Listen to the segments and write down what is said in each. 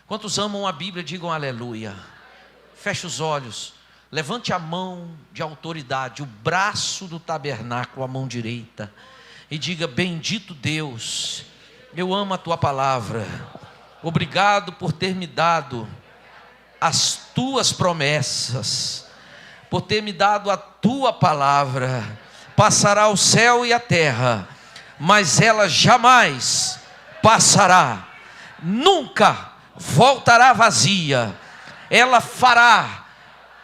Quantos amam a Bíblia, digam aleluia. Feche os olhos, levante a mão de autoridade, o braço do tabernáculo, a mão direita, e diga: bendito Deus, eu amo a tua palavra, obrigado por ter me dado as tuas promessas, por ter me dado a tua palavra. Passará o céu e a terra, mas ela jamais passará, nunca voltará vazia, ela fará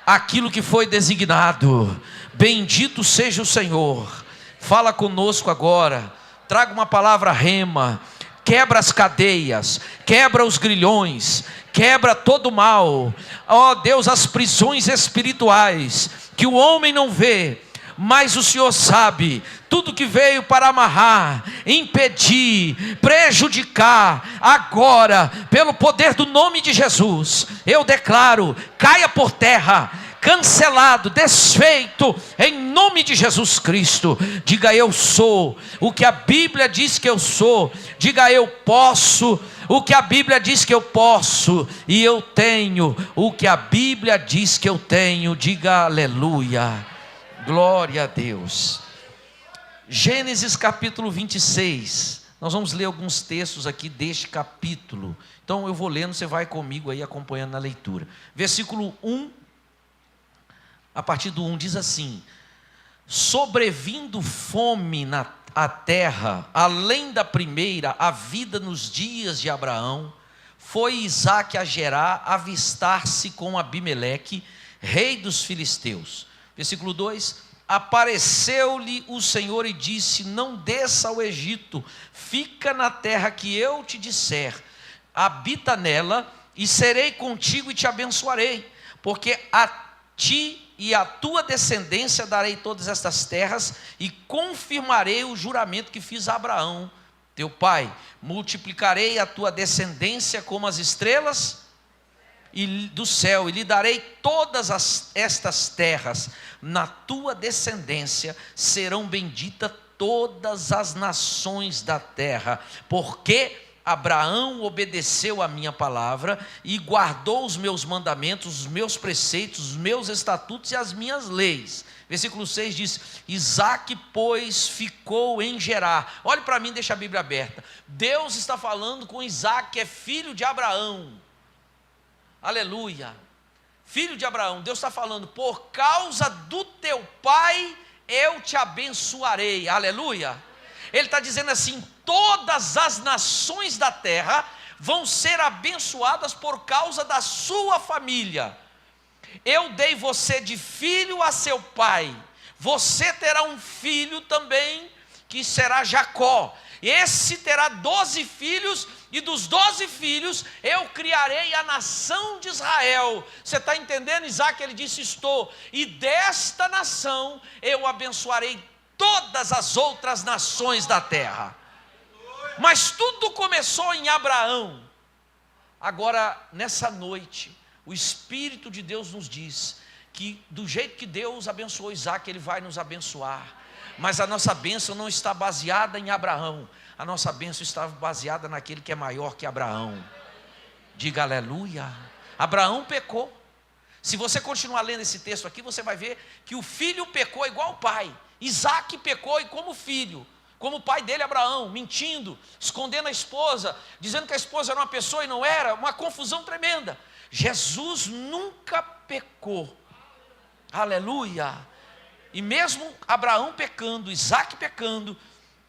aquilo que foi designado. Bendito seja o Senhor. Fala conosco agora, traga uma palavra rema, quebra as cadeias, quebra os grilhões, quebra todo o mal, ó Deus, as prisões espirituais, que o homem não vê, mas o Senhor sabe, tudo que veio para amarrar, impedir, prejudicar, agora, pelo poder do nome de Jesus, eu declaro, caia por terra, cancelado, desfeito, em nome de Jesus Cristo. Diga: eu sou o que a Bíblia diz que eu sou. Diga: eu posso o que a Bíblia diz que eu posso, e eu tenho o que a Bíblia diz que eu tenho. Diga aleluia. Glória a Deus. Gênesis capítulo 26. Nós vamos ler alguns textos aqui deste capítulo. Então eu vou lendo, você vai comigo aí acompanhando na leitura. Versículo 1, a partir do 1 diz assim: sobrevindo fome na terra, além da primeira, a vida nos dias de Abraão, foi Isaque a Gerar avistar-se com Abimeleque, rei dos filisteus. Versículo 2: apareceu-lhe o Senhor e disse: não desça ao Egito, fica na terra que eu te disser, habita nela, e serei contigo e te abençoarei, porque a ti e à tua descendência darei todas estas terras, e confirmarei o juramento que fiz a Abraão teu pai, multiplicarei a tua descendência como as estrelas do céu, e lhe darei todas estas terras. Na tua descendência serão benditas todas as nações da terra, porque Abraão obedeceu a minha palavra e guardou os meus mandamentos, os meus preceitos, os meus estatutos e as minhas leis. Versículo 6 diz: Isaque, pois, ficou em Gerar. Olhe para mim, deixa a Bíblia aberta. Deus está falando com Isaque, que é filho de Abraão. Aleluia. Filho de Abraão. Deus está falando: por causa do teu pai eu te abençoarei. Aleluia. Ele está dizendo assim: todas as nações da terra vão ser abençoadas por causa da sua família. Eu dei você de filho a seu pai, você terá um filho também, que será Jacó. Esse terá 12 filhos, e dos 12 filhos eu criarei a nação de Israel. Você está entendendo, Isaque? Ele disse: estou, e desta nação eu abençoarei todas as outras nações da terra. Mas tudo começou em Abraão. Agora, nessa noite, o Espírito de Deus nos diz que do jeito que Deus abençoou Isaque, Ele vai nos abençoar. Mas a nossa bênção não está baseada em Abraão, a nossa bênção está baseada naquele que é maior que Abraão. Diga aleluia. Abraão pecou. Se você continuar lendo esse texto aqui, você vai ver que o filho pecou igual o pai. Isaque pecou e como filho, como o pai dele Abraão, mentindo, escondendo a esposa, dizendo que a esposa era uma pessoa e não era, uma confusão tremenda. Jesus nunca pecou. Aleluia. E mesmo Abraão pecando, Isaque pecando,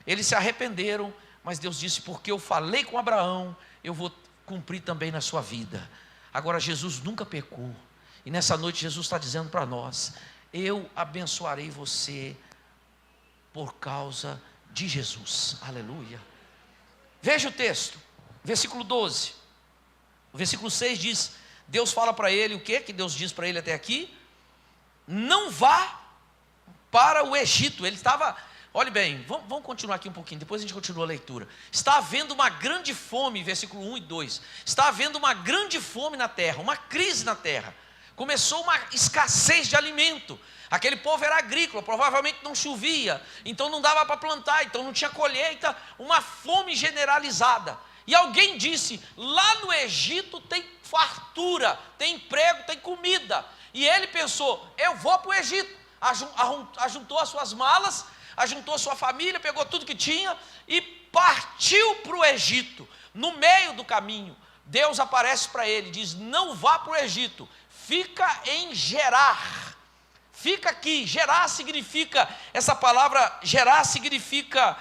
eles se arrependeram, mas Deus disse: porque eu falei com Abraão, eu vou cumprir também na sua vida. Agora, Jesus nunca pecou, e nessa noite Jesus está dizendo para nós: eu abençoarei você por causa de Jesus. Aleluia. Veja o texto, versículo 12. O versículo 6 diz: Deus fala para ele o que Deus diz para ele até aqui? Não vá para o Egito. Ele estava, olhe bem, vamos continuar aqui um pouquinho, depois a gente continua a leitura. Está havendo uma grande fome, versículo 1 e 2. Está havendo uma grande fome na terra, uma crise na terra. Começou uma escassez de alimento. Aquele povo era agrícola, provavelmente não chovia, então não dava para plantar, então não tinha colheita, uma fome generalizada. E alguém disse: lá no Egito tem fartura, tem emprego, tem comida. E ele pensou: eu vou para o Egito. Ajuntou as suas malas, ajuntou a sua família, pegou tudo que tinha e partiu para o Egito. No meio do caminho, Deus aparece para ele e diz: não vá para o Egito, fica em Gerar. Fica aqui. Gerar significa, essa palavra Gerar significa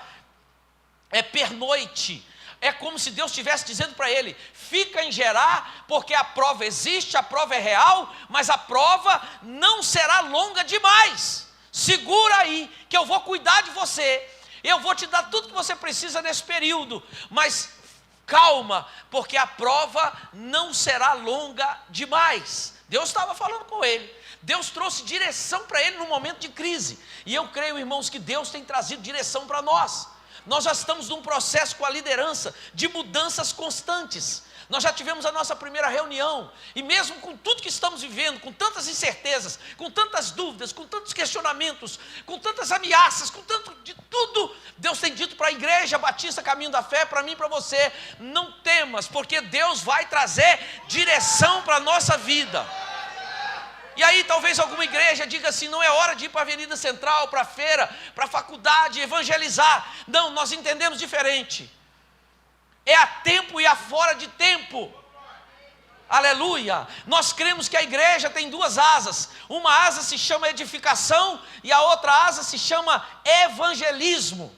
pernoite. É como se Deus estivesse dizendo para ele: fica em Gerar, porque a prova existe, a prova é real, mas a prova não será longa demais. Segura aí, que eu vou cuidar de você, eu vou te dar tudo que você precisa nesse período, mas calma, porque a prova não será longa demais. Deus estava falando com ele, Deus trouxe direção para ele no momento de crise, e eu creio, irmãos, que Deus tem trazido direção para nós. Nós já estamos num processo com a liderança de mudanças constantes. Nós já tivemos a nossa primeira reunião, e mesmo com tudo que estamos vivendo, com tantas incertezas, com tantas dúvidas, com tantos questionamentos, com tantas ameaças, com tanto de tudo, Deus tem dito para a Igreja Batista Caminho da Fé, para mim e para você: não temas, porque Deus vai trazer direção para a nossa vida. E aí talvez alguma igreja diga assim: não é hora de ir para a Avenida Central, para a feira, para a faculdade, evangelizar. Não, nós entendemos diferente. É a tempo e a fora de tempo. Aleluia. Nós cremos que a igreja tem duas asas. Uma asa se chama edificação e a outra asa se chama evangelismo.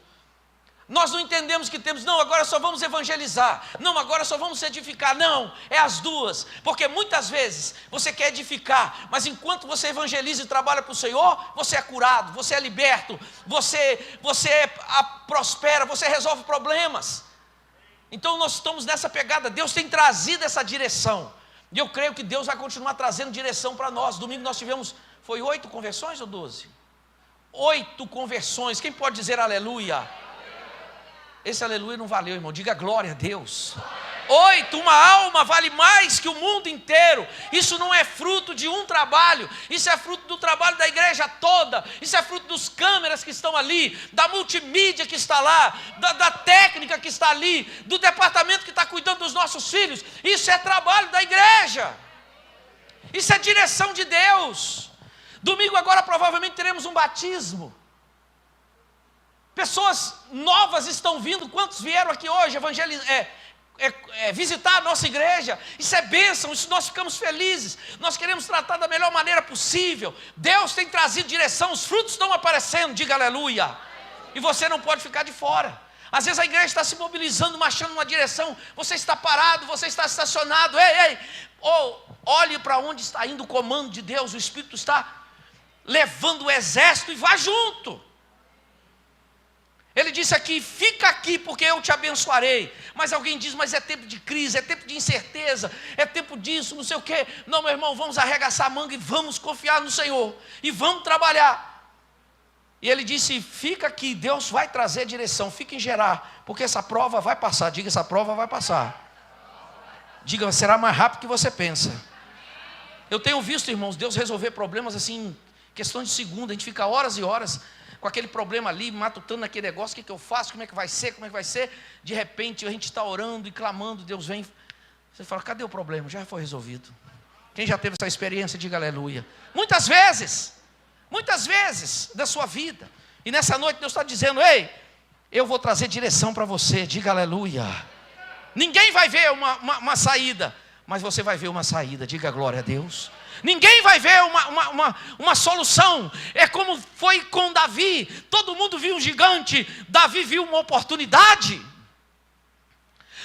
Nós não entendemos que temos: não, agora só vamos evangelizar, não, agora só vamos edificar. Não, é as duas. Porque muitas vezes você quer edificar, mas enquanto você evangeliza e trabalha para o Senhor, você é curado, você é liberto, você prospera, você resolve problemas. Então nós estamos nessa pegada. Deus tem trazido essa direção, e eu creio que Deus vai continuar trazendo direção para nós. Domingo nós tivemos, foi 8 conversões ou 12? 8 conversões. Quem pode dizer aleluia? Esse aleluia não valeu, irmão. Diga glória a Deus. 8, uma alma vale mais que o mundo inteiro. Isso não é fruto de um trabalho, isso é fruto do trabalho da igreja toda. Isso é fruto dos câmeras que estão ali, da multimídia que está lá, da técnica que está ali, do departamento que está cuidando dos nossos filhos. Isso é trabalho da igreja. Isso é direção de Deus. Domingo agora provavelmente teremos um batismo. Pessoas novas estão vindo. Quantos vieram aqui hoje visitar a nossa igreja? Isso é bênção, isso nós ficamos felizes. Nós queremos tratar da melhor maneira possível. Deus tem trazido direção, os frutos estão aparecendo, diga aleluia. E você não pode ficar de fora. Às vezes a igreja está se mobilizando, marchando numa direção, você está parado, você está estacionado. Ei, olhe para onde está indo o comando de Deus. O Espírito está levando o exército e vá junto. Ele disse aqui: fica aqui porque eu te abençoarei. Mas alguém diz: mas é tempo de crise, é tempo de incerteza, é tempo disso, não sei o quê. Não, meu irmão, vamos arregaçar a manga e vamos confiar no Senhor, e vamos trabalhar. E ele disse: fica aqui, Deus vai trazer direção, fica em Gerar, porque essa prova vai passar. Diga: essa prova vai passar. Diga: será mais rápido que você pensa. Eu tenho visto, irmãos, Deus resolver problemas assim, questão de segundo. A gente fica horas e horas com aquele problema ali, matutando naquele negócio: o que eu faço, como é que vai ser? De repente a gente está orando e clamando, Deus vem, você fala: cadê o problema? Já foi resolvido. Quem já teve essa experiência, diga aleluia. Muitas vezes da sua vida. E nessa noite Deus está dizendo: ei, eu vou trazer direção para você, diga aleluia. Ninguém vai ver uma saída, mas você vai ver uma saída, diga glória a Deus. Ninguém vai ver uma solução. É como foi com Davi. Todo mundo viu um gigante, Davi viu uma oportunidade.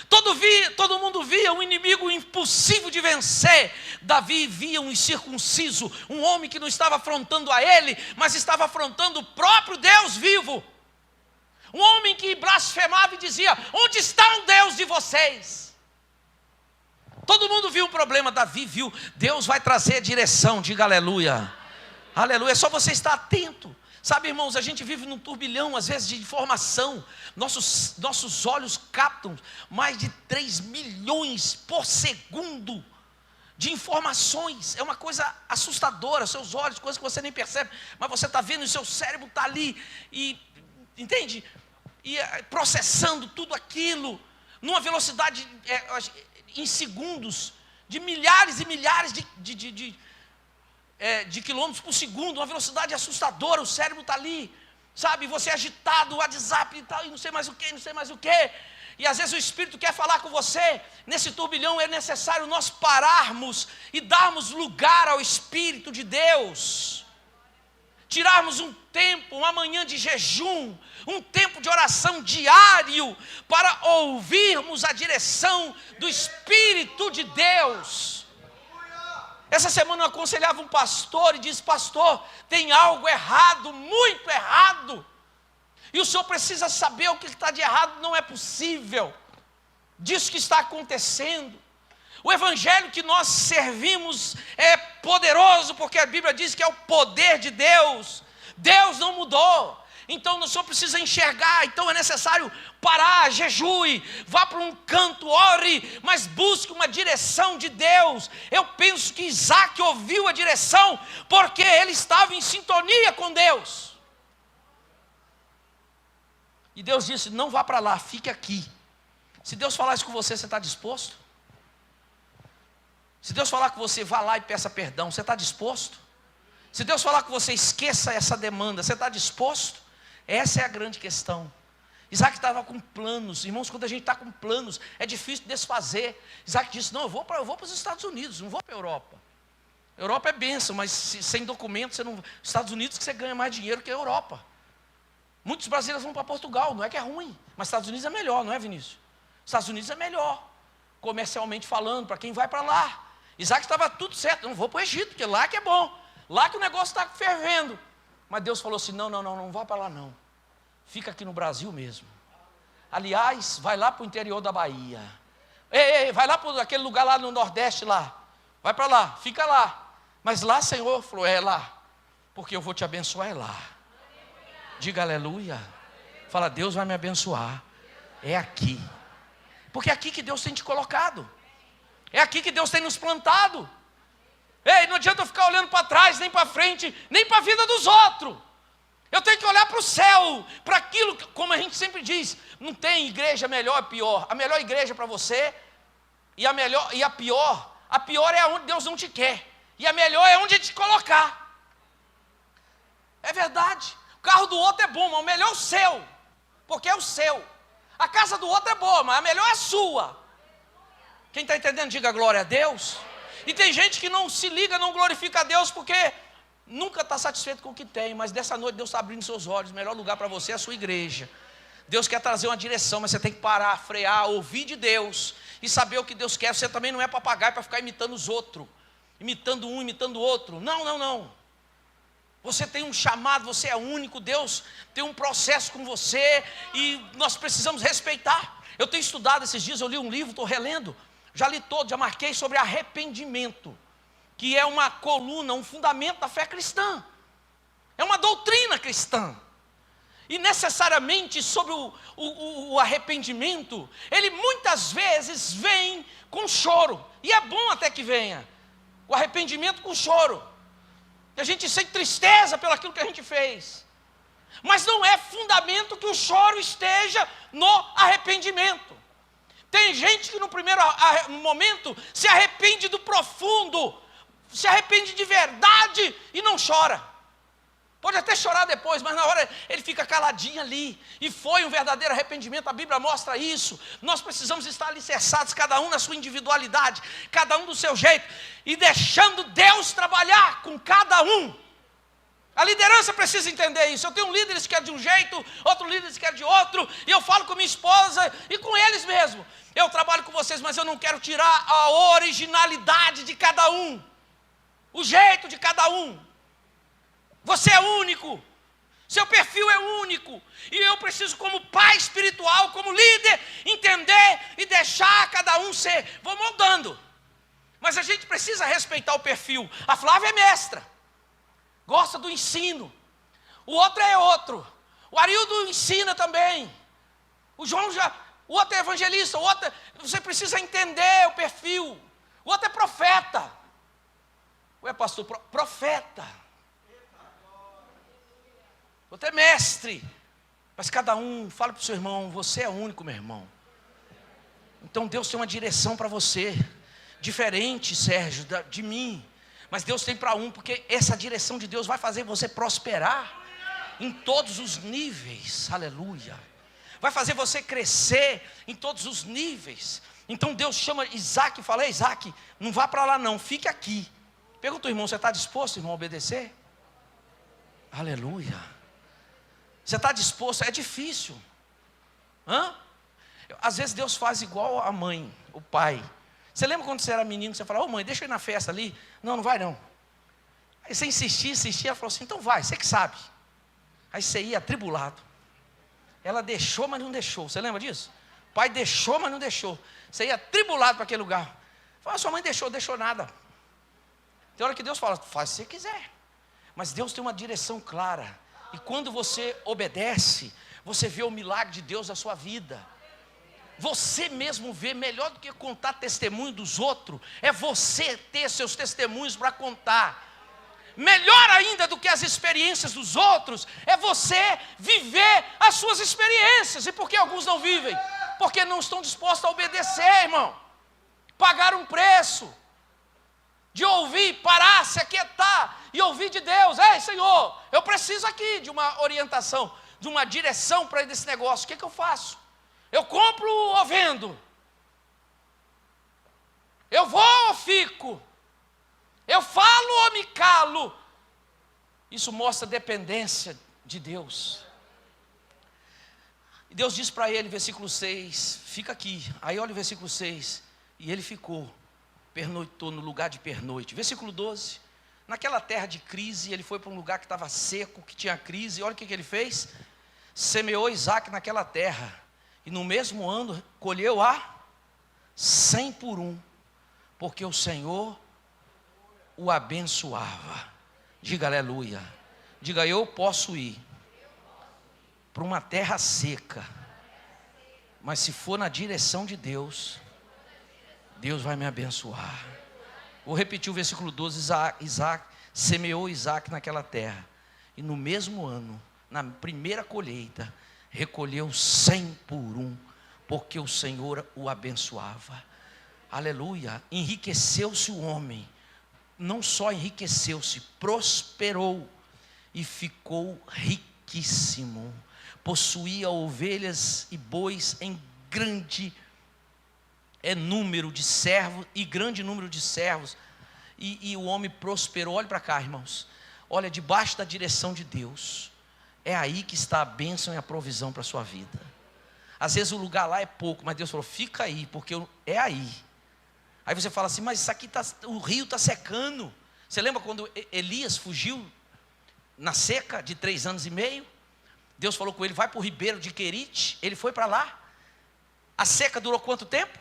Todo mundo via um inimigo impossível de vencer. Davi via um incircunciso, um homem que não estava afrontando a ele, mas estava afrontando o próprio Deus vivo. Um homem que blasfemava e dizia: onde está o Deus de vocês? Todo mundo viu o problema, Davi viu. Deus vai trazer direção, diga aleluia. Aleluia, é só você estar atento. Sabe, irmãos, a gente vive num turbilhão, às vezes, de informação. Nossos olhos captam mais de 3 milhões por segundo de informações. É uma coisa assustadora, seus olhos, coisas que você nem percebe, mas você está vendo e seu cérebro está ali, e entende? E processando tudo aquilo. numa velocidade em segundos, de milhares e milhares de quilômetros por segundo, uma velocidade assustadora, o cérebro está ali, sabe, você é agitado, o WhatsApp e tal, e não sei mais o que, e às vezes o Espírito quer falar com você. Nesse turbilhão é necessário nós pararmos e darmos lugar ao Espírito de Deus, tirarmos um tempo, uma manhã de jejum, um tempo de oração diário, para ouvirmos a direção do Espírito de Deus. Essa semana eu aconselhava um pastor e disse: pastor, tem algo errado, muito errado, e o senhor precisa saber o que está de errado. Não é possível disso que está acontecendo. O evangelho que nós servimos é poderoso, porque a Bíblia diz que é o poder de Deus. Deus não mudou. Então o senhor precisa enxergar. Então é necessário parar, jejue, vá para um canto, ore, mas busque uma direção de Deus. Eu penso que Isaac ouviu a direção porque ele estava em sintonia com Deus. E Deus disse: não vá para lá, fique aqui. Se Deus falar isso com você, você está disposto? Se Deus falar com você, vá lá e peça perdão, você está disposto? Se Deus falar com você, esqueça essa demanda, você está disposto? Essa é a grande questão. Isaac estava com planos. Irmãos, quando a gente está com planos, é difícil desfazer. Isaac disse: não, eu vou para os Estados Unidos, não vou para a Europa. Europa é bênção, mas sem documento, você não... Estados Unidos que você ganha mais dinheiro que a Europa. Muitos brasileiros vão para Portugal, não é que é ruim, mas Estados Unidos é melhor, não é, Vinícius? Estados Unidos é melhor, comercialmente falando, para quem vai para lá. Isaac estava tudo certo: não vou para o Egito, porque lá que é bom, lá que o negócio está fervendo. Mas Deus falou assim: não vá para lá não, fica aqui no Brasil mesmo. Aliás, vai lá para o interior da Bahia, vai lá para aquele lugar lá no Nordeste lá, vai para lá, fica lá. Mas lá, Senhor, falou: é lá, porque eu vou te abençoar, é lá. Diga aleluia. Fala: Deus vai me abençoar, é aqui, porque é aqui que Deus tem te colocado, é aqui que Deus tem nos plantado. Ei, não adianta eu ficar olhando para trás, nem para frente, nem para a vida dos outros. Eu tenho que olhar para o céu, para aquilo, como a gente sempre diz, não tem igreja melhor ou pior. A melhor igreja para você, e a pior é onde Deus não te quer, e a melhor é onde Ele te colocar. É verdade. O carro do outro é bom, mas o melhor é o seu, porque é o seu. A casa do outro é boa, mas a melhor é a sua. Quem está entendendo, diga glória a Deus. E tem gente que não se liga, não glorifica a Deus, porque nunca está satisfeito com o que tem. Mas dessa noite Deus está abrindo seus olhos. O melhor lugar para você é a sua igreja. Deus quer trazer uma direção, mas você tem que parar, frear, ouvir de Deus e saber o que Deus quer. Você também não é papagaio para ficar imitando os outros, imitando um, imitando o outro. Não. Você tem um chamado, você é único. Deus tem um processo com você e nós precisamos respeitar. Eu tenho estudado esses dias, eu li um livro, estou relendo, já li todo, já marquei sobre arrependimento, que é uma coluna, um fundamento da fé cristã, é uma doutrina cristã. E necessariamente sobre o arrependimento, ele muitas vezes vem com choro, e é bom até que venha, o arrependimento com choro, que a gente sente tristeza pelo aquilo que a gente fez, mas não é fundamento que o choro esteja no arrependimento. Tem gente que no primeiro momento se arrepende do profundo, se arrepende de verdade e não chora. Pode até chorar depois, mas na hora ele fica caladinho ali. E foi um verdadeiro arrependimento, a Bíblia mostra isso. Nós precisamos estar alicerçados, cada um na sua individualidade, cada um do seu jeito, e deixando Deus trabalhar com cada um. A liderança precisa entender isso. Eu tenho líderes que é de um jeito, outro líderes que é de outro, e eu falo com minha esposa e com eles mesmo: eu trabalho com vocês, mas eu não quero tirar a originalidade de cada um, o jeito de cada um. Você é único, seu perfil é único, e eu preciso, como pai espiritual, como líder, entender e deixar cada um ser. Vou moldando, mas a gente precisa respeitar o perfil. A Flávia é mestra, gosta do ensino, o outro é outro, o Arildo ensina também, o João o outro é evangelista, o outro você precisa entender o perfil. O outro é profeta, ou é pastor? Profeta. O outro é mestre. Mas cada um, fala para o seu irmão: você é único, meu irmão. Então Deus tem uma direção para você, diferente, Sérgio, de mim. Mas Deus tem para porque essa direção de Deus vai fazer você prosperar em todos os níveis, aleluia. Vai fazer você crescer em todos os níveis. Então Deus chama Isaac e fala: Isaac, não vá para lá não, fique aqui. Pergunta ao irmão: você está disposto, irmão, a obedecer? Aleluia. Você está disposto? É difícil. Às vezes Deus faz igual a mãe, o pai. Você lembra quando você era menino, você falava: ô mãe, deixa eu ir na festa ali. Não, não vai não. Aí você insistia, ela falou assim: então vai, você que sabe. Aí você ia atribulado. Ela deixou, mas não deixou. Você lembra disso? O pai deixou, mas não deixou. Você ia atribulado para aquele lugar. Fala: sua mãe deixou nada. Tem hora que Deus fala: faz se você quiser. Mas Deus tem uma direção clara. E quando você obedece, você vê o milagre de Deus na sua vida. Você mesmo vê, melhor do que contar testemunho dos outros, é você ter seus testemunhos para contar. Melhor ainda do que as experiências dos outros, é você viver as suas experiências. E por que alguns não vivem? Porque não estão dispostos a obedecer, irmão. Pagaram um preço de ouvir, parar, se aquietar e ouvir de Deus: ei, Senhor, eu preciso aqui de uma orientação, de uma direção para ir desse negócio. O que eu faço? Eu compro ou vendo? Eu vou ou fico? Eu falo ou me calo? Isso mostra dependência de Deus. E Deus diz para ele, versículo 6, fica aqui. Aí olha o versículo 6, e ele ficou, pernoitou no lugar de pernoite. Versículo 12, naquela terra de crise, ele foi para um lugar que estava seco, que tinha crise. E olha o que ele fez: semeou Isaac naquela terra, e no mesmo ano colheu a 100 por 1, porque o Senhor o abençoava. Diga aleluia. Diga: eu posso ir para uma terra seca, mas se for na direção de Deus, Deus vai me abençoar. Vou repetir o versículo 12. Semeou Isaac naquela terra, e no mesmo ano, na primeira colheita, recolheu 100 por 1, porque o Senhor o abençoava. Aleluia. Enriqueceu-se o homem. Não só enriqueceu-se, prosperou e ficou riquíssimo. Possuía ovelhas e bois em grande número de servos, e grande número de servos. E o homem prosperou. Olhe para cá, irmãos. Olha, debaixo da direção de Deus, é aí que está a bênção e a provisão para a sua vida. Às vezes o lugar lá é pouco, mas Deus falou: fica aí, porque é aí. Aí você fala assim: mas isso aqui o rio está secando. Você lembra quando Elias fugiu na seca de 3 anos e meio? Deus falou com ele: vai para o ribeiro de Querite. Ele foi para lá. A seca durou quanto tempo?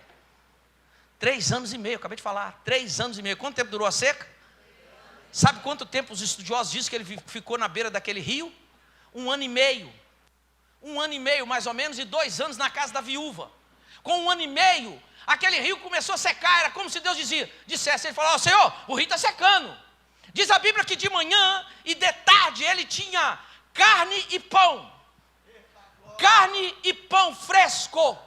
3 anos e meio, acabei de falar. 3 anos e meio. Quanto tempo durou a seca? Sabe quanto tempo os estudiosos dizem que ele ficou na beira daquele rio? 1 ano e meio. 1 ano e meio mais ou menos, e 2 anos na casa da viúva. Com 1 ano e meio, aquele rio começou a secar. Era como se Deus dissesse, ele falou: Senhor, o rio está secando. Diz a Bíblia que de manhã e de tarde ele tinha carne e pão. Carne e pão fresco.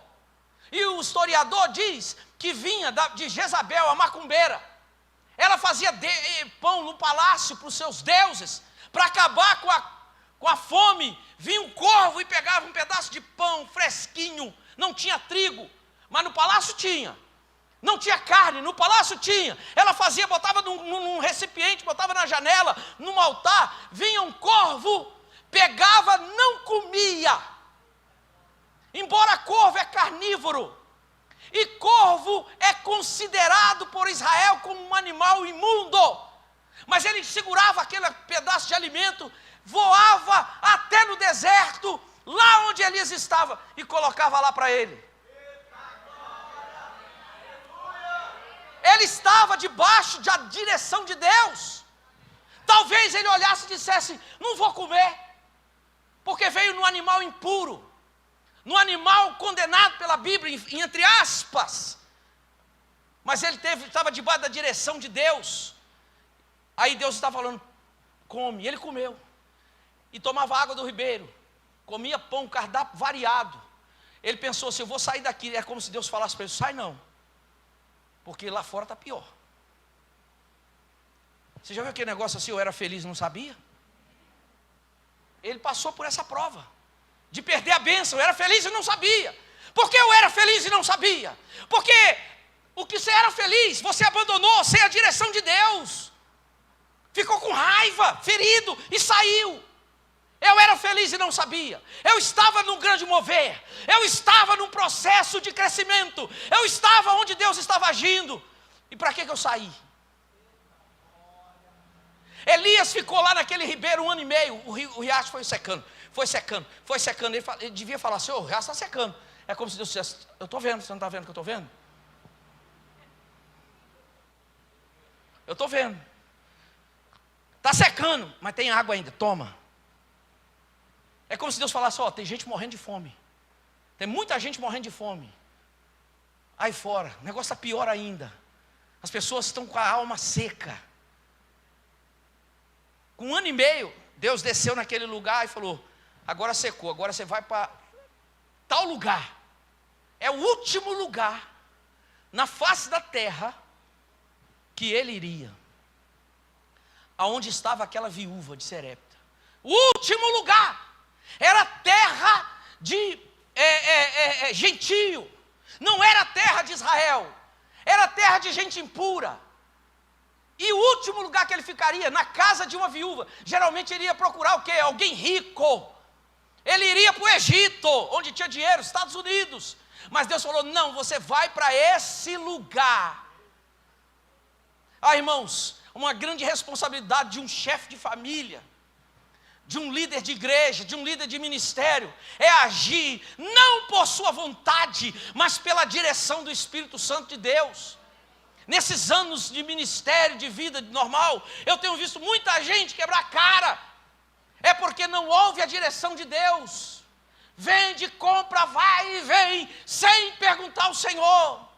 E o historiador diz que vinha de Jezabel, a macumbeira. Ela fazia pão no palácio para os seus deuses, para acabar com a fome. Vinha um corvo e pegava um pedaço de pão fresquinho. Não tinha trigo, mas no palácio tinha. Não tinha carne, no palácio tinha. Ela fazia, botava num recipiente, botava na janela, num altar. Vinha um corvo, pegava, não comia. Embora corvo é carnívoro, e corvo é considerado por Israel como um animal imundo, mas ele segurava aquele pedaço de alimento, voava até no deserto, lá onde Elias estava, e colocava lá para ele. Ele estava debaixo da direção de Deus. Talvez ele olhasse e dissesse: não vou comer, porque veio num animal impuro, num animal condenado pela Bíblia, entre aspas. Mas ele estava debaixo da direção de Deus. Aí Deus estava falando: come. Ele comeu, e tomava água do ribeiro, comia pão, cardápio variado. Ele pensou assim, eu vou sair daqui. É como se Deus falasse para ele, sai não, porque lá fora está pior. Você já viu aquele negócio assim, eu era feliz e não sabia? Ele passou por essa prova, de perder a bênção. Eu era feliz e não sabia. Por que eu era feliz e não sabia? Porque o que você era feliz, você abandonou sem a direção de Deus. Ficou com raiva, ferido e saiu. Eu era feliz e não sabia. Eu estava num grande mover. Eu estava num processo de crescimento. Eu estava onde Deus estava agindo. E para que eu saí? Elias ficou lá naquele ribeiro 1 ano e meio. O riacho foi secando. Ele devia falar assim, o riacho está secando. É como se Deus dissesse, eu estou vendo, você não está vendo o que eu estou vendo? Eu estou vendo. Está secando, mas tem água ainda, toma. É como se Deus falasse, tem gente morrendo de fome. Tem muita gente morrendo de fome. Aí fora, o negócio está pior ainda. As pessoas estão com a alma seca. Com 1 ano e meio, Deus desceu naquele lugar e falou, agora secou, agora você vai para tal lugar. É o último lugar na face da terra que ele iria. Aonde estava aquela viúva de Serepta. O último lugar. Era terra de gentio. Não era terra de Israel. Era terra de gente impura. E o último lugar que ele ficaria, na casa de uma viúva. Geralmente ele ia procurar o quê? Alguém rico. Ele iria para o Egito, onde tinha dinheiro, Estados Unidos. Mas Deus falou, não, você vai para esse lugar. Irmãos, uma grande responsabilidade de um chefe de família, de um líder de igreja, de um líder de ministério, é agir não por sua vontade, mas pela direção do Espírito Santo de Deus. Nesses anos de ministério, de vida normal, eu tenho visto muita gente quebrar a cara. É porque não ouve a direção de Deus. Vende, compra, vai e vem, sem perguntar ao Senhor.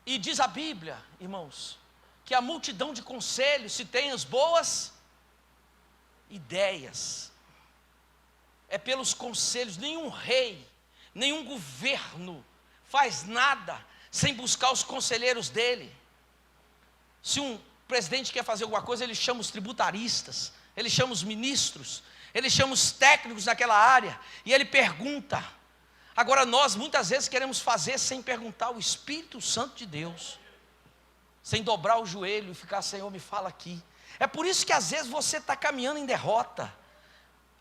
E diz a Bíblia, irmãos, que a multidão de conselhos, se tem as boas ideias, é pelos conselhos. Nenhum rei, nenhum governo faz nada sem buscar os conselheiros dele. Se um presidente quer fazer alguma coisa, ele chama os tributaristas, ele chama os ministros, ele chama os técnicos daquela área, e ele pergunta. Agora nós muitas vezes queremos fazer sem perguntar ao Espírito Santo de Deus, sem dobrar o joelho e ficar, Senhor, me fala aqui. É por isso que às vezes você está caminhando em derrota.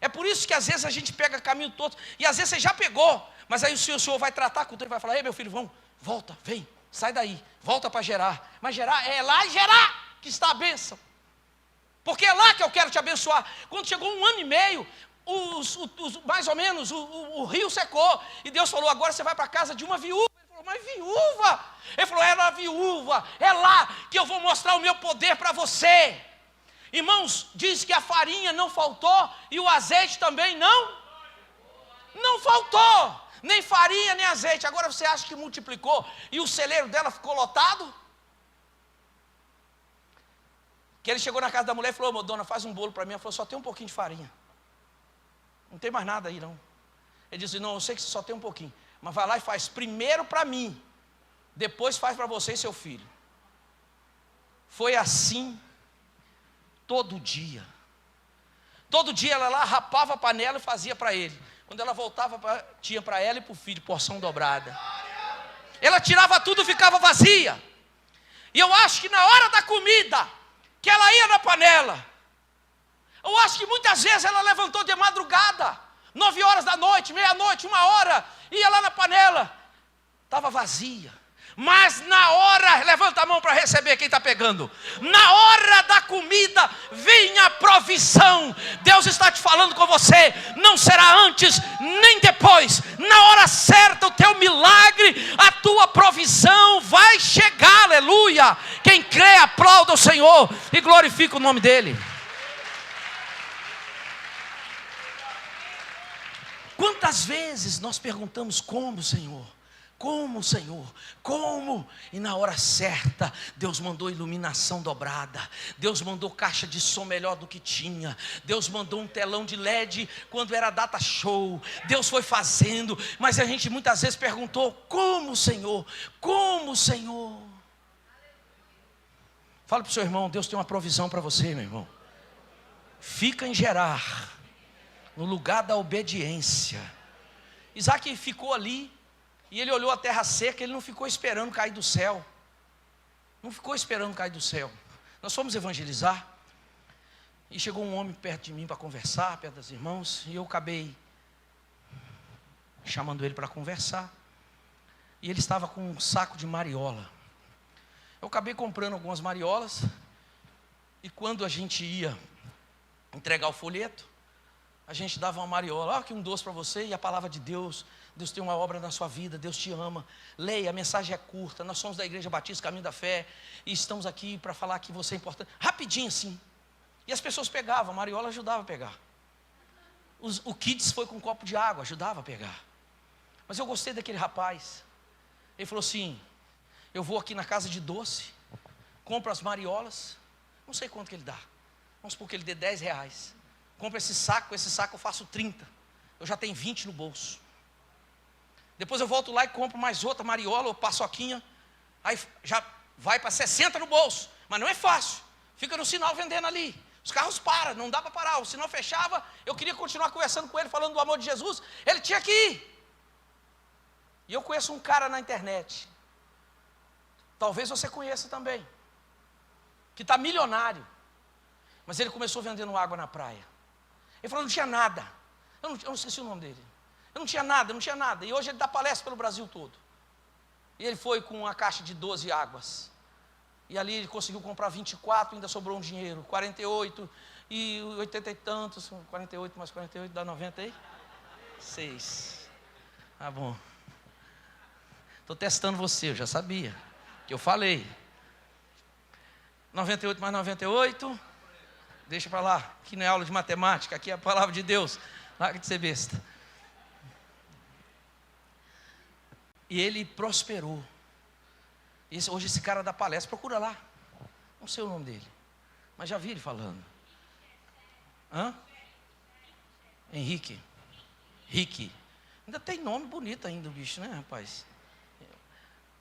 É por isso que às vezes a gente pega caminho todo, e às vezes você já pegou, mas aí o Senhor vai tratar com o teu e vai falar, ei meu filho, vamos, volta, vem, sai daí, volta para Gerar. Mas Gerar, é lá em Gerar que está a bênção. Porque é lá que eu quero te abençoar. Quando chegou 1 ano e meio, mais ou menos, o rio secou. E Deus falou, agora você vai para a casa de uma viúva. Ele falou, mas viúva? Ele falou, era a viúva. É lá que eu vou mostrar o meu poder para você. Irmãos, diz que a farinha não faltou e o azeite também não faltou. Nem farinha, nem azeite. Agora você acha que multiplicou e o celeiro dela ficou lotado? Que ele chegou na casa da mulher e falou, dona, faz um bolo para mim. Ela falou, só tem um pouquinho de farinha. Não tem mais nada aí não. Ele disse, não, eu sei que só tem um pouquinho, mas vai lá e faz primeiro para mim, depois faz para você e seu filho. Foi assim todo dia. Todo dia ela lá rapava a panela e fazia para ele. Quando ela voltava, tinha para ela e para o filho, porção dobrada. Ela tirava tudo e ficava vazia. E eu acho que na hora da comida, que ela ia na panela, eu acho que muitas vezes ela levantou de madrugada, 9 horas da noite, meia-noite, 1 hora, ia lá na panela, estava vazia. Mas na hora, levanta a mão para receber quem está pegando. Na hora da comida, vinha a provisão. Deus está te falando com você. Não será antes, nem depois. Na hora certa, o teu milagre, a tua provisão vai chegar, aleluia. Quem crê, aplauda o Senhor e glorifica o nome dEle. Quantas vezes nós perguntamos como, Senhor? como, Senhor? Como? E na hora certa, Deus mandou iluminação dobrada, Deus mandou caixa de som melhor do que tinha, Deus mandou um telão de LED quando era data show, Deus foi fazendo, mas a gente muitas vezes perguntou, como, Senhor? Como, Senhor? Fala para o seu irmão, Deus tem uma provisão para você, meu irmão. Fica em Gerar, no lugar da obediência. Isaac ficou ali, e ele olhou a terra seca, ele não ficou esperando cair do céu. Não ficou esperando cair do céu. Nós fomos evangelizar, e chegou um homem perto de mim para conversar, perto das irmãs, e eu acabei chamando ele para conversar. E ele estava com um saco de mariola. Eu acabei comprando algumas mariolas, e quando a gente ia entregar o folheto, a gente dava uma mariola, aqui um doce para você, e a palavra de Deus, Deus tem uma obra na sua vida, Deus te ama, leia, a mensagem é curta, nós somos da Igreja Batista Caminho da Fé, e estamos aqui para falar que você é importante, rapidinho assim, e as pessoas pegavam, a mariola ajudava a pegar, o Kids foi com um copo de água, ajudava a pegar, mas eu gostei daquele rapaz, ele falou assim, eu vou aqui na casa de doce, compro as mariolas, não sei quanto que ele dá, vamos supor que ele dê R$10, compro esse saco eu faço 30, eu já tenho 20 no bolso, depois eu volto lá e compro mais outra mariola ou paçoquinha, aí já vai para 60 no bolso, mas não é fácil, fica no sinal vendendo ali, os carros param, não dá para parar, o sinal fechava, eu queria continuar conversando com ele, falando do amor de Jesus, ele tinha que ir, e eu conheço um cara na internet, talvez você conheça também, que está milionário, mas ele começou vendendo água na praia, ele falou, não tinha nada, eu não esqueci o nome dele, eu não tinha nada, e hoje ele dá palestra pelo Brasil todo, e ele foi com uma caixa de 12 águas, e ali ele conseguiu comprar 24, ainda sobrou um dinheiro, 48, e 80 e tantos, 48 mais 48 dá 96, tá bom, estou testando você, eu já sabia, que eu falei, 98 mais 98, deixa para lá, aqui não é aula de matemática, aqui é a palavra de Deus, larga de ser besta. E ele prosperou. Hoje esse cara dá palestra, procura lá, não sei o nome dele, mas já vi ele falando. Henrique, ainda tem nome bonito ainda o bicho, né, rapaz?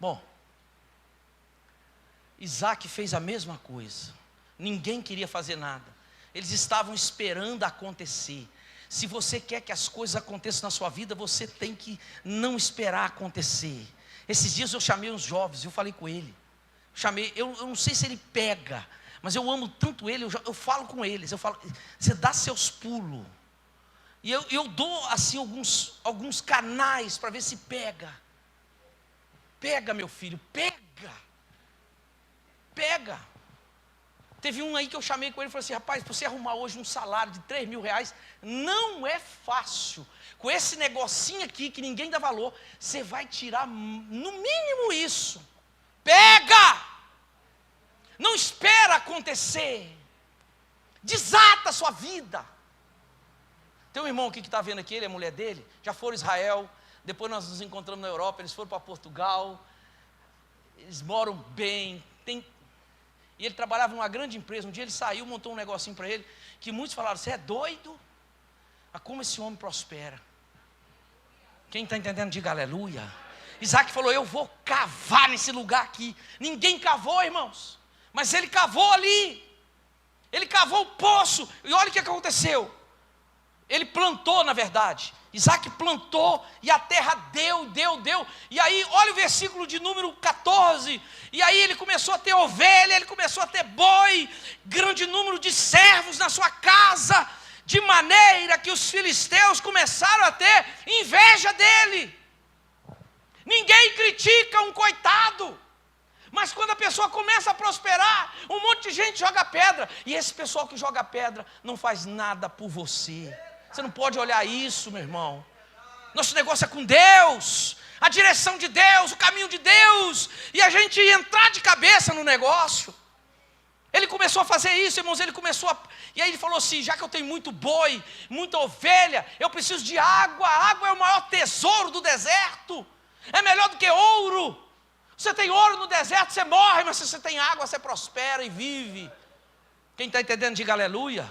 Bom, Isaac fez a mesma coisa, ninguém queria fazer nada, eles estavam esperando acontecer. Se você quer que as coisas aconteçam na sua vida, você tem que não esperar acontecer. Esses dias eu chamei uns jovens, eu falei com ele, eu não sei se ele pega, mas eu amo tanto ele, eu falo com eles, eu falo, você dá seus pulos, e eu dou assim alguns canais para ver se pega. Pega, meu filho, pega. Teve um aí que eu chamei com ele e falei assim, rapaz, para você arrumar hoje um salário de R$3.000, não é fácil. Com esse negocinho aqui que ninguém dá valor, você vai tirar no mínimo isso. Pega! Não espera acontecer. Desata a sua vida. Tem um irmão aqui que está vendo aqui, ele é a mulher dele, já foram a Israel, depois nós nos encontramos na Europa, eles foram para Portugal, eles moram bem, e ele trabalhava numa grande empresa, um dia ele saiu, montou um negocinho para ele, que muitos falaram, você é doido? Mas como esse homem prospera? Quem está entendendo, diga aleluia. Isaac falou, eu vou cavar nesse lugar aqui, ninguém cavou, irmãos, mas ele cavou ali, ele cavou o poço, e olha o que aconteceu, ele plantou na verdade, Isaac plantou, e a terra deu, e aí olha o versículo de número 14, e aí ele começou a ter ovelha, ele começou a ter boi, grande número de servos na sua casa, de maneira que os filisteus começaram a ter inveja dele. Ninguém critica um coitado, mas quando a pessoa começa a prosperar, um monte de gente joga pedra, e esse pessoal que joga pedra não faz nada por você. Você não pode olhar isso, meu irmão. Nosso negócio é com Deus, a direção de Deus, o caminho de Deus, e a gente entrar de cabeça no negócio. Ele começou a fazer isso, irmãos, e aí ele falou assim, já que eu tenho muito boi, muita ovelha, eu preciso de água, a água é o maior tesouro do deserto. É melhor do que ouro. Você tem ouro no deserto, você morre, mas se você tem água, você prospera e vive. Quem está entendendo, diga aleluia.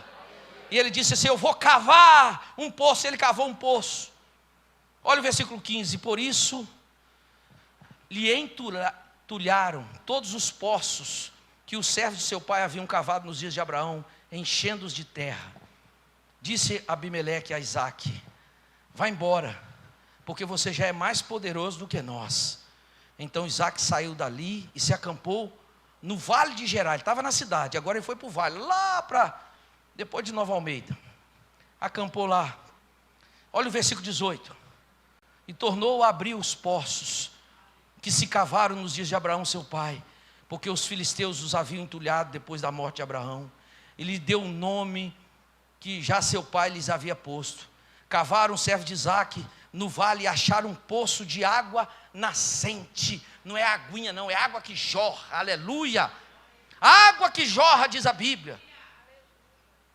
E ele disse assim: eu vou cavar um poço. Ele cavou um poço. Olha o versículo 15. Por isso lhe entulharam todos os poços que os servos de seu pai haviam cavado nos dias de Abraão, enchendo-os de terra. Disse Abimeleque a Isaque: vá embora, porque você já é mais poderoso do que nós. Então Isaque saiu dali e se acampou no vale de Gerar. Ele estava na cidade, agora ele foi para o vale, lá para depois de Nova Almeida. Acampou lá. Olha o versículo 18. E tornou a abrir os poços que se cavaram nos dias de Abraão seu pai, porque os filisteus os haviam entulhado depois da morte de Abraão. Ele lhe deu um nome que já seu pai lhes havia posto. Cavaram os servos de Isaque no vale e acharam um poço de água nascente. Não é aguinha não, é água que jorra, aleluia. Água que jorra, diz a Bíblia.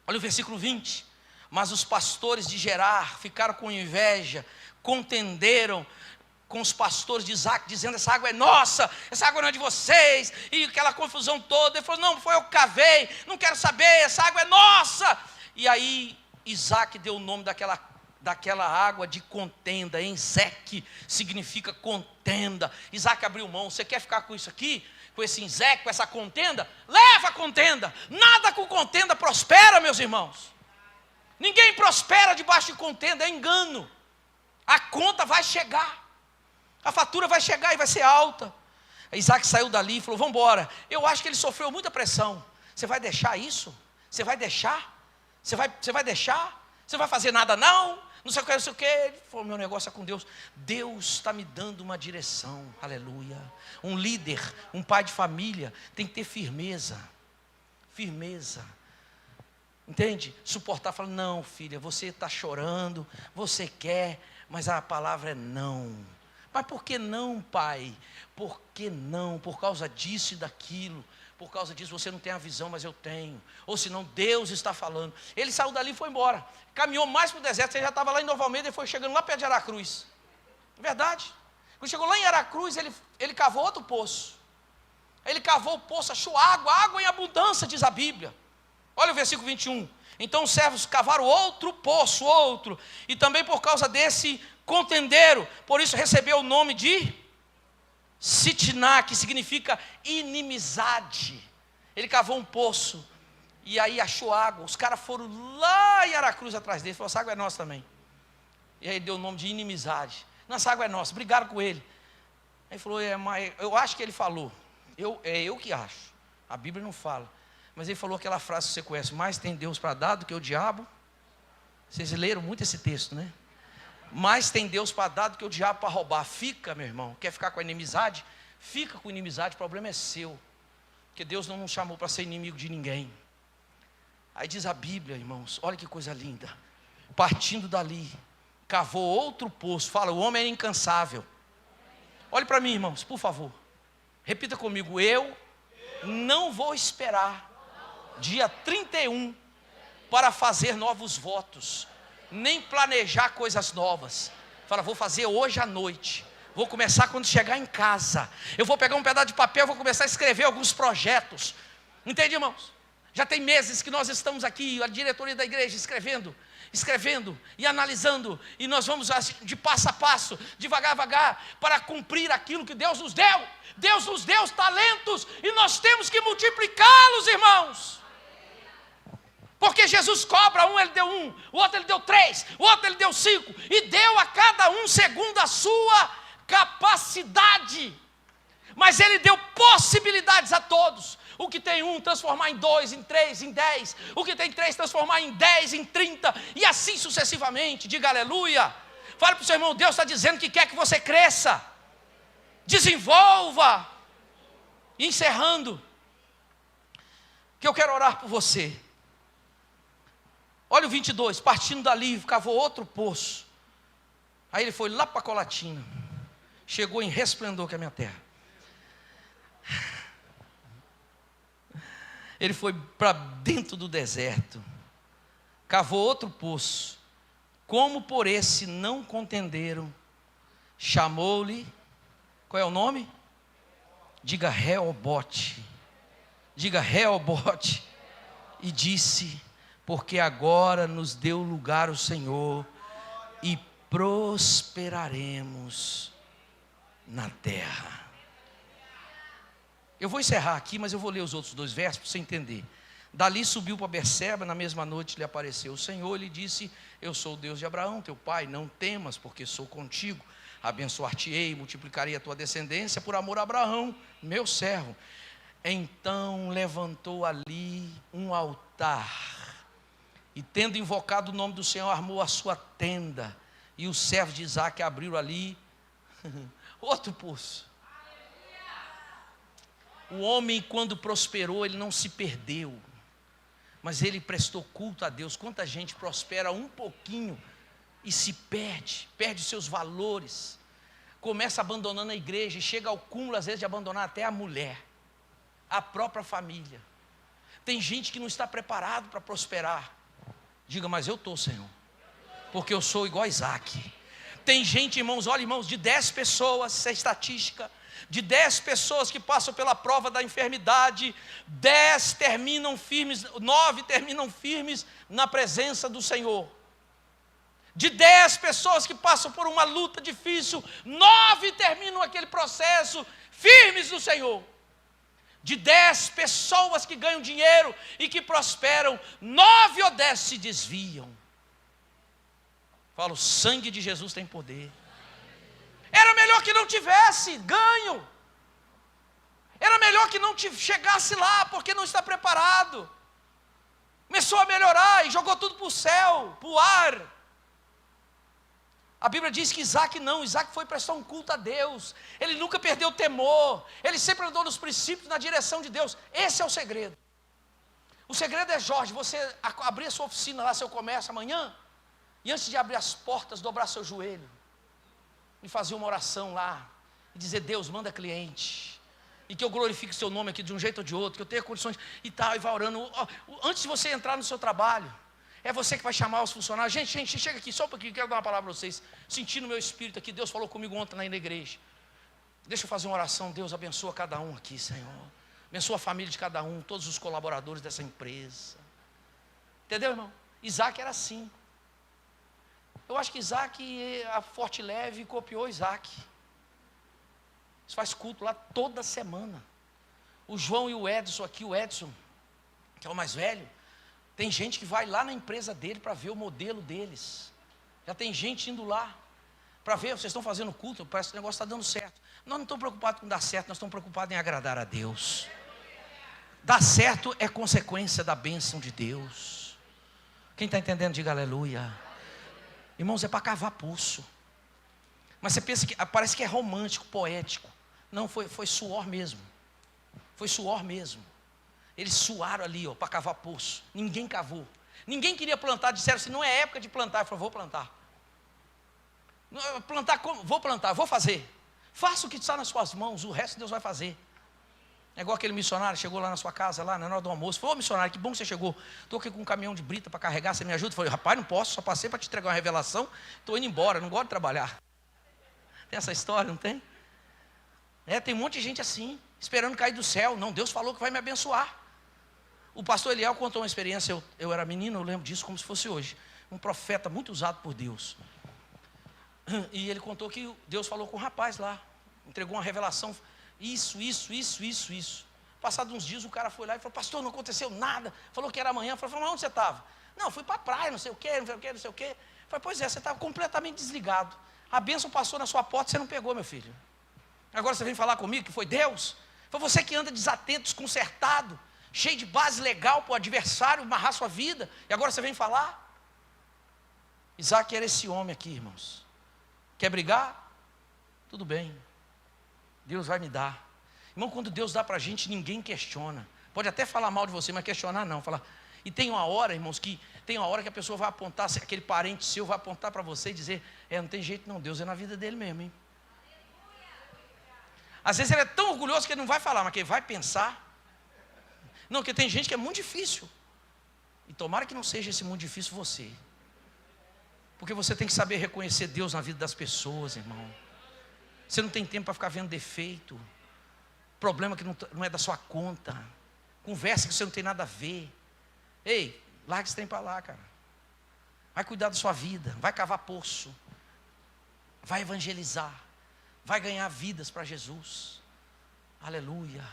Olha o versículo 20. Mas os pastores de Gerar ficaram com inveja, contenderam com os pastores de Isaque, dizendo: essa água é nossa, essa água não é de vocês, e aquela confusão toda. Ele falou: não, foi eu que cavei, não quero saber, essa água é nossa. E aí Isaque deu o nome daquela água de contenda. Enzeque significa contenda. Isaque abriu mão. Você quer ficar com isso aqui? Com esse enzeque, com essa contenda? Leva a contenda. Nada com contenda prospera, meus irmãos. Ninguém prospera debaixo de contenda, é engano. A conta vai chegar, a fatura vai chegar e vai ser alta. Isaque saiu dali e falou: vamos embora. Eu acho que ele sofreu muita pressão. Você vai deixar isso? Você vai deixar? Você vai deixar? Você vai fazer nada não? Não sei o que, não sei o que. Ele falou: meu negócio é com Deus. Deus está me dando uma direção, aleluia. Um líder, um pai de família tem que ter firmeza. Firmeza. Entende? Suportar, falar: não, filha, você está chorando, você quer, mas a palavra é não. Mas por que não, pai? Por que não? Por causa disso e daquilo. Por causa disso você não tem a visão, mas eu tenho. Ou senão Deus está falando. Ele saiu dali e foi embora. Caminhou mais para o deserto. Ele já estava lá em Nova Almeida e foi chegando lá perto de Aracruz. Verdade. Quando chegou lá em Aracruz, ele cavou outro poço. Ele cavou o poço, achou água em abundância, diz a Bíblia. Olha o versículo 21. Então os servos cavaram outro poço, outro. E também por causa desse contenderam. Por isso recebeu o nome de Sitná, que significa inimizade. Ele cavou um poço e aí achou água. Os caras foram lá em Aracruz atrás dele. Falou: essa água é nossa também. E aí deu o nome de inimizade. Nossa água é nossa. Brigaram com ele. Aí falou: mas eu acho que ele falou. É eu que acho. A Bíblia não fala. Mas ele falou aquela frase que você conhece: mais tem Deus para dar do que o diabo. Vocês leram muito esse texto, né? Mais tem Deus para dar do que o diabo para roubar. Fica, meu irmão. Quer ficar com a inimizade? Fica com inimizade, o problema é seu. Porque Deus não nos chamou para ser inimigo de ninguém. Aí diz a Bíblia, irmãos, olha que coisa linda. Partindo dali, cavou outro poço. Fala: o homem era incansável. Olhe para mim, irmãos, por favor. Repita comigo: eu não vou esperar dia 31 para fazer novos votos, nem planejar coisas novas. Fala: vou fazer hoje à noite. Vou começar quando chegar em casa. Eu vou pegar um pedaço de papel, vou começar a escrever alguns projetos. Entende, irmãos? Já tem meses que nós estamos aqui, a diretoria da igreja, escrevendo e analisando. E nós vamos de passo a passo, devagar, para cumprir aquilo que Deus nos deu. Deus nos deu os talentos e nós temos que multiplicá-los, irmãos. Porque Jesus cobra, um ele deu 1, o outro ele deu 3, o outro ele deu 5, e deu a cada um segundo a sua capacidade. Mas ele deu possibilidades a todos. O que tem 1 transformar em 2, em 3, em 10. O que tem 3 transformar em 10, em 30, e assim sucessivamente. Diga aleluia. Fale para o seu irmão: Deus está dizendo que quer que você cresça, desenvolva. E encerrando, que eu quero orar por você. Olha o 22, partindo dali, cavou outro poço. Aí ele foi lá para Colatina. Chegou em Resplendor, que é a minha terra. Ele foi para dentro do deserto. Cavou outro poço. Como por esse não contenderam, chamou-lhe Qual é o nome? Diga Reobote. Diga Reobote. E disse: porque agora nos deu lugar o Senhor e prosperaremos na terra. Eu vou encerrar aqui, mas eu vou ler os outros 2 versos para você entender. Dali subiu para Berseba, na mesma noite lhe apareceu o Senhor, lhe disse: eu sou o Deus de Abraão, teu pai, não temas, porque sou contigo, abençoar-te-ei, multiplicarei a tua descendência por amor a Abraão, meu servo. Então levantou ali um altar, e tendo invocado o nome do Senhor, armou a sua tenda, e os servos de Isaque abriram ali outro poço. O homem, quando prosperou, ele não se perdeu, mas ele prestou culto a Deus. Quanta gente prospera um pouquinho e se perde os seus valores, começa abandonando a igreja, e chega ao cúmulo às vezes de abandonar até a mulher, a própria família. Tem gente que não está preparado para prosperar. Diga: mas eu estou, Senhor, porque eu sou igual a Isaque. Tem gente, irmãos, olha, irmãos, de 10 pessoas, isso é estatística, de 10 pessoas que passam pela prova da enfermidade, 10 terminam firmes, 9 terminam firmes na presença do Senhor. De 10 pessoas que passam por uma luta difícil, 9 terminam aquele processo firmes no Senhor. De 10 pessoas que ganham dinheiro e que prosperam, 9 ou 10 se desviam. Falo, o sangue de Jesus tem poder. Era melhor que não tivesse ganho. Era melhor que não chegasse lá, porque não está preparado. Começou a melhorar e jogou tudo para o céu, para o ar. A Bíblia diz que Isaque foi prestar um culto a Deus. Ele nunca perdeu o temor. Ele sempre andou nos princípios, na direção de Deus. Esse é o segredo. O segredo é, Jorge, você abrir a sua oficina lá, seu comércio amanhã, e antes de abrir as portas, dobrar seu joelho e fazer uma oração lá, e dizer: Deus, manda cliente, e que eu glorifique o seu nome aqui de um jeito ou de outro, que eu tenha condições e tal, e vai orando. Antes de você entrar no seu trabalho, é você que vai chamar os funcionários. Gente, chega aqui só um pouquinho, quero dar uma palavra para vocês. Senti no meu espírito aqui, Deus falou comigo ontem na igreja. Deixa eu fazer uma oração. Deus abençoa cada um aqui, Senhor. Abençoa a família de cada um, todos os colaboradores dessa empresa. Entendeu, irmão? Isaque era assim. Eu acho que Isaque, a Forte Leve, copiou Isaque. Eles fazem culto lá toda semana. O João e o Edson aqui, o Edson, que é o mais velho, tem gente que vai lá na empresa dele para ver o modelo deles. Já tem gente indo lá para ver, vocês estão fazendo culto, parece que o negócio está dando certo. Nós não estamos preocupados com dar certo, nós estamos preocupados em agradar a Deus. Dar certo é consequência da bênção de Deus. Quem está entendendo, diga aleluia. Irmãos, é para cavar poço. Mas você pensa que parece que é romântico, poético. Não, foi suor mesmo. Foi suor mesmo. Eles suaram ali, para cavar poço. Ninguém cavou. Ninguém queria plantar, disseram assim: não é época de plantar. Eu falei: vou plantar. Plantar como? Vou plantar, vou fazer. Faça o que está nas suas mãos, o resto Deus vai fazer. É igual aquele missionário, chegou lá na sua casa, lá na hora do almoço. Falou: ô missionário, que bom que você chegou. Estou aqui com um caminhão de brita para carregar, você me ajuda? Eu falei: rapaz, não posso, só passei para te entregar uma revelação. Estou indo embora, não gosto de trabalhar. Tem essa história, não tem? Tem um monte de gente assim, esperando cair do céu. Não, Deus falou que vai me abençoar. O pastor Eliel contou uma experiência, eu era menino, eu lembro disso como se fosse hoje. Um profeta muito usado por Deus. E ele contou que Deus falou com o rapaz lá, entregou uma revelação. Isso. Passados uns dias o cara foi lá e falou: pastor, não aconteceu nada. Falou que era amanhã. Falei: mas onde você estava? Não, fui para a praia, não sei o quê. Falei: pois é, você estava completamente desligado. A bênção passou na sua porta, você não pegou, meu filho. Agora você vem falar comigo que foi Deus? Foi você que anda desatento, desconcertado, cheio de base legal para o adversário amarrar sua vida. E agora você vem falar? Isaque era esse homem aqui, irmãos. Quer brigar? Tudo bem. Deus vai me dar. Irmão, quando Deus dá para a gente, ninguém questiona. Pode até falar mal de você, mas questionar não. Falar. E tem uma hora, irmãos, que a pessoa vai apontar, aquele parente seu vai apontar para você e dizer: não tem jeito não, Deus é na vida dele mesmo, hein? Às vezes ele é tão orgulhoso que ele não vai falar, mas que ele vai pensar. Não, porque tem gente que é muito difícil. E tomara que não seja esse muito difícil você. Porque você tem que saber reconhecer Deus na vida das pessoas, irmão. Você não tem tempo para ficar vendo defeito, problema que não é da sua conta, conversa que você não tem nada a ver. Ei, larga esse trem para lá, cara. Vai cuidar da sua vida, vai cavar poço, vai evangelizar, vai ganhar vidas para Jesus. Aleluia.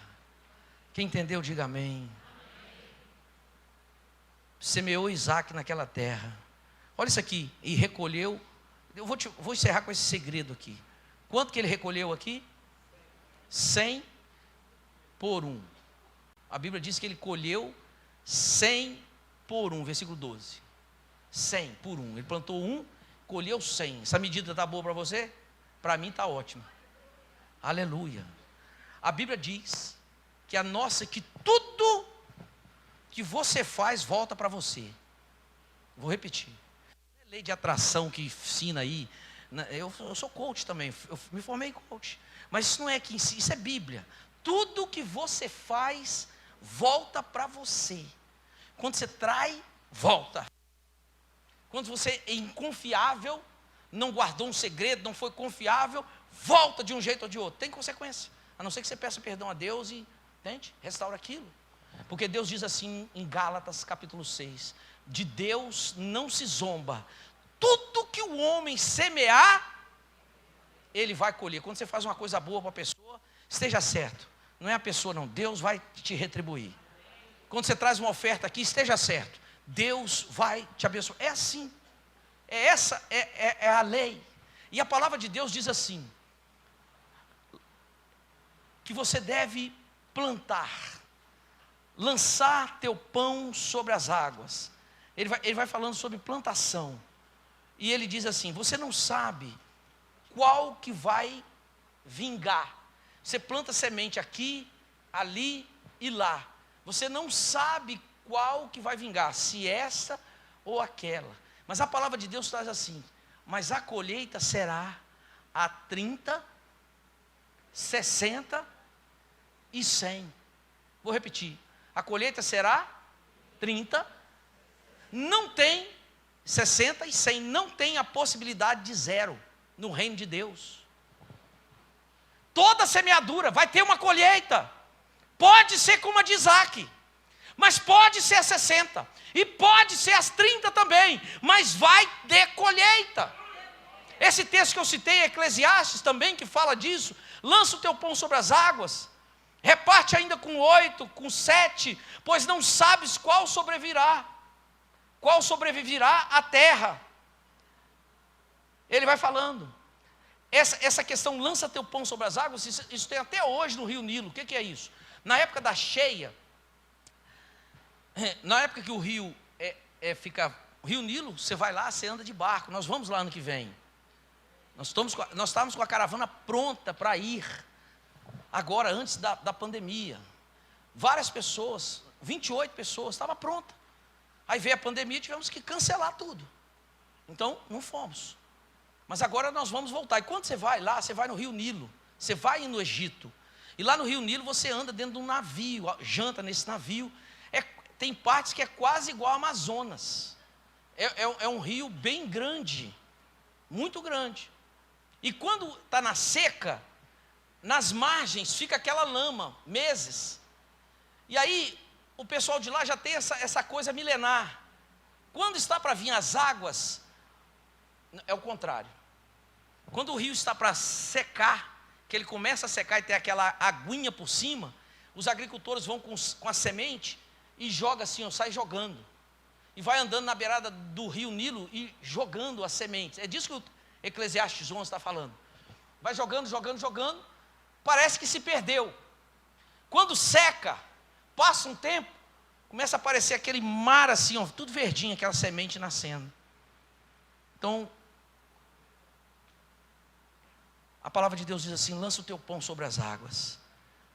Quem entendeu, diga amém. Semeou Isaac naquela terra. Olha isso aqui, e recolheu. Eu vou encerrar com esse segredo aqui. Quanto que ele recolheu aqui? 100 por 1. A Bíblia diz que ele colheu 100 por 1, versículo 12. 100 por 1. Ele plantou 1, colheu 100. Essa medida está boa para você? Para mim está ótima. Aleluia. A Bíblia diz que tudo que você faz volta para você. Vou repetir. É lei de atração que ensina aí. Eu sou coach também, eu me formei em coach. Mas isso não é que ensina, isso é Bíblia. Tudo que você faz volta para você. Quando você trai, volta. Quando você é inconfiável, não guardou um segredo, não foi confiável, volta de um jeito ou de outro. Tem consequência. A não ser que você peça perdão a Deus e, entende? Restaura aquilo. Porque Deus diz assim em Gálatas capítulo 6, de Deus não se zomba. Tudo que o homem semear, ele vai colher. Quando você faz uma coisa boa para a pessoa, esteja certo. Não é a pessoa não, Deus vai te retribuir. Quando você traz uma oferta aqui, esteja certo. Deus vai te abençoar. É assim. É a lei. E a palavra de Deus diz assim, que você deve plantar, lançar teu pão sobre as águas. Ele vai falando sobre plantação. E ele diz assim, você não sabe qual que vai vingar. Você planta semente aqui, ali e lá. Você não sabe qual que vai vingar, se essa ou aquela. Mas a palavra de Deus traz assim, mas a colheita será a 30, 60 e 100. Vou repetir, a colheita será 30, não tem 60 e 100, não tem a possibilidade de zero no reino de Deus. Toda semeadura vai ter uma colheita, pode ser como a de Isaac, mas pode ser a 60, e pode ser as 30 também, mas vai ter colheita. Esse texto que eu citei, Eclesiastes também, que fala disso, lança o teu pão sobre as águas, reparte ainda com 8, com 7, pois não sabes qual sobreviverá à terra. Ele vai falando, essa questão, lança teu pão sobre as águas, isso tem até hoje no Rio Nilo. O que é isso? Na época da cheia, na época que o rio fica, o Rio Nilo, você vai lá, você anda de barco. Nós vamos lá ano que vem. Nós estávamos com a caravana pronta para ir, agora antes da pandemia. Várias pessoas, 28 pessoas, estava pronta. Aí veio a pandemia e tivemos que cancelar tudo. Então, não fomos. Mas agora nós vamos voltar. E quando você vai lá, você vai no Rio Nilo, você vai no Egito. E lá no Rio Nilo você anda dentro de um navio, janta nesse navio. Tem partes que é quase igual ao Amazonas. É um rio bem grande, muito grande. E quando está na seca, nas margens fica aquela lama, meses. E aí o pessoal de lá já tem essa coisa milenar. Quando está para vir as águas, é o contrário. Quando o rio está para secar, que ele começa a secar e tem aquela aguinha por cima, os agricultores vão com a semente e joga assim, sai jogando. E vai andando na beirada do rio Nilo e jogando as sementes. É disso que o Eclesiastes 11 está falando. Vai jogando, parece que se perdeu. Quando seca, passa um tempo, começa a aparecer aquele mar assim, ó, tudo verdinho, aquela semente nascendo. Então, a palavra de Deus diz assim, lança o teu pão sobre as águas,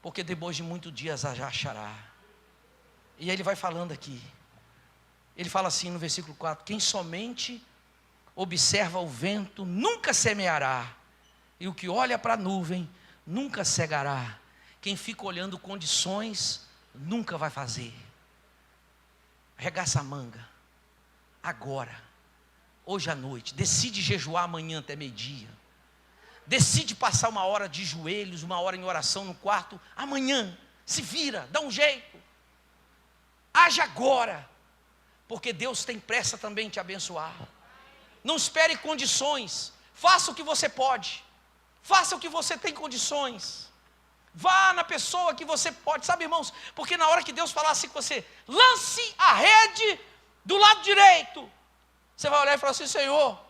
porque depois de muitos dias já achará. E ele vai falando aqui, ele fala assim no versículo 4, quem somente observa o vento nunca semeará, e o que olha para a nuvem nunca cegará. Quem fica olhando condições nunca vai fazer. Arregaça a manga, agora, hoje à noite, decide jejuar amanhã até meio-dia. decide passar uma hora de joelhos, uma hora em oração no quarto, amanhã, se vira, dá um jeito. Age agora, porque Deus tem pressa também em te abençoar. Não espere condições, faça o que você pode, faça o que você tem condições. Vá na pessoa que você pode, sabe, irmãos? Porque na hora que Deus falar assim com você, lance a rede do lado direito, você vai olhar e falar assim: Senhor,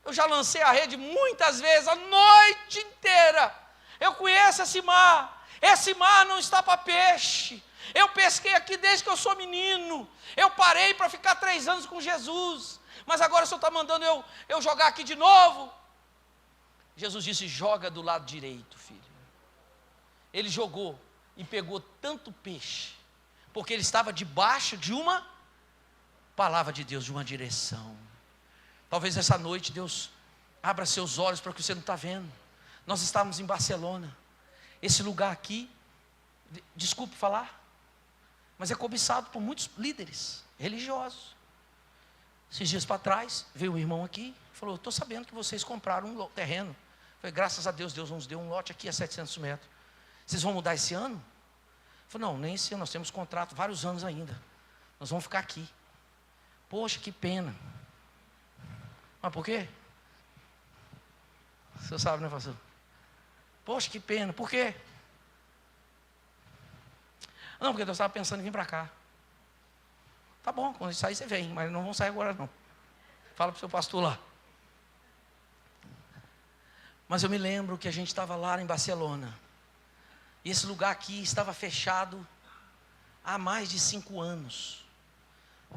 eu já lancei a rede muitas vezes, a noite inteira. Eu conheço esse mar não está para peixe. Eu pesquei aqui desde que eu sou menino. Eu parei para ficar 3 anos com Jesus, mas agora o Senhor está mandando eu jogar aqui de novo. Jesus disse: joga do lado direito, filho. Ele jogou e pegou tanto peixe, porque ele estava debaixo de uma palavra de Deus, de uma direção. Talvez essa noite Deus abra seus olhos para o que você não está vendo. Nós estávamos em Barcelona. Esse lugar aqui, desculpe falar, mas é cobiçado por muitos líderes religiosos. Esses dias para trás, veio um irmão aqui, falou: estou sabendo que vocês compraram um terreno. Falei: graças a Deus, Deus nos deu um lote aqui a 700 metros. Vocês vão mudar esse ano? Falei: não, nem esse ano, nós temos contrato vários anos ainda. Nós vamos ficar aqui. Poxa, que pena. Mas por quê? O senhor sabe, né, pastor? Poxa, que pena. Por quê? Não, porque Deus estava pensando em vir para cá. Tá bom, quando sair você vem, mas não vão sair agora não. Fala para o seu pastor lá. Mas eu me lembro que a gente estava lá em Barcelona. E esse lugar aqui estava fechado há mais de 5 anos.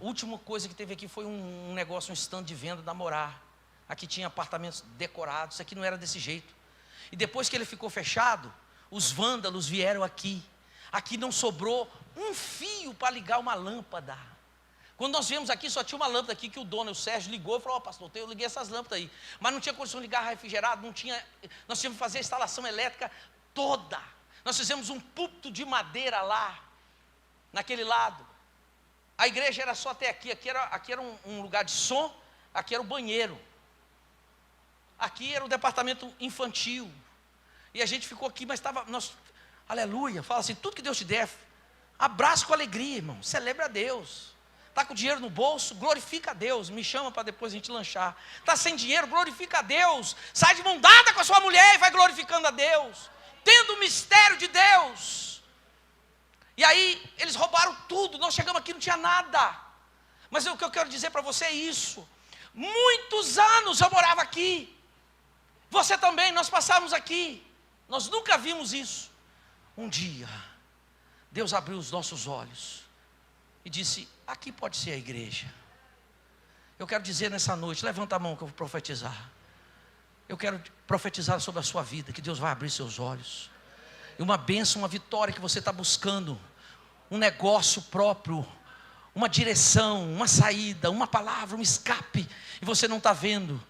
A última coisa que teve aqui foi um negócio, um stand de venda da Morar. Aqui tinha apartamentos decorados, isso aqui não era desse jeito. E depois que ele ficou fechado, os vândalos vieram aqui. Aqui não sobrou um fio para ligar uma lâmpada. Quando nós viemos aqui, só tinha uma lâmpada aqui que o dono, o Sérgio, ligou e falou: pastor, eu liguei essas lâmpadas aí. Mas não tinha condição de ligar refrigerado, não tinha. Nós tínhamos que fazer a instalação elétrica toda. Nós fizemos um púlpito de madeira lá, naquele lado. A igreja era só até aqui. Aqui era um lugar de som, aqui era o banheiro. Aqui era o departamento infantil. E a gente ficou aqui, mas estava... aleluia, fala assim: tudo que Deus te der, abraça com alegria, irmão. Celebra a Deus. Está com dinheiro no bolso, glorifica a Deus. Me chama para depois a gente lanchar. Está sem dinheiro, glorifica a Deus. Sai de mão dada com a sua mulher e vai glorificando a Deus, tendo o mistério de Deus. E aí eles roubaram tudo. Nós chegamos aqui, não tinha nada. Mas o que eu quero dizer para você é isso: muitos anos eu morava aqui. Você também, nós passávamos aqui. Nós nunca vimos isso. Um dia Deus abriu os nossos olhos e disse: aqui pode ser a igreja. Eu quero dizer nessa noite, levanta a mão que eu vou profetizar. Eu quero profetizar sobre a sua vida, que Deus vai abrir seus olhos. E uma bênção, uma vitória que você está buscando. Um negócio próprio, uma direção, uma saída, uma palavra, um escape. E você não está vendo.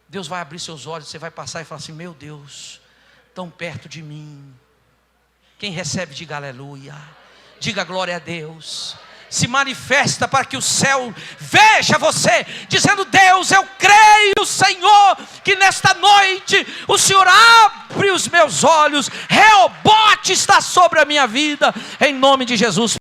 Deus vai abrir seus olhos, você vai passar e falar assim: meu Deus, tão perto de mim. Quem recebe, diga aleluia. Diga glória a Deus. Se manifesta para que o céu veja você, dizendo: Deus, eu creio, Senhor, que nesta noite o Senhor abre os meus olhos, Reobote está sobre a minha vida, em nome de Jesus.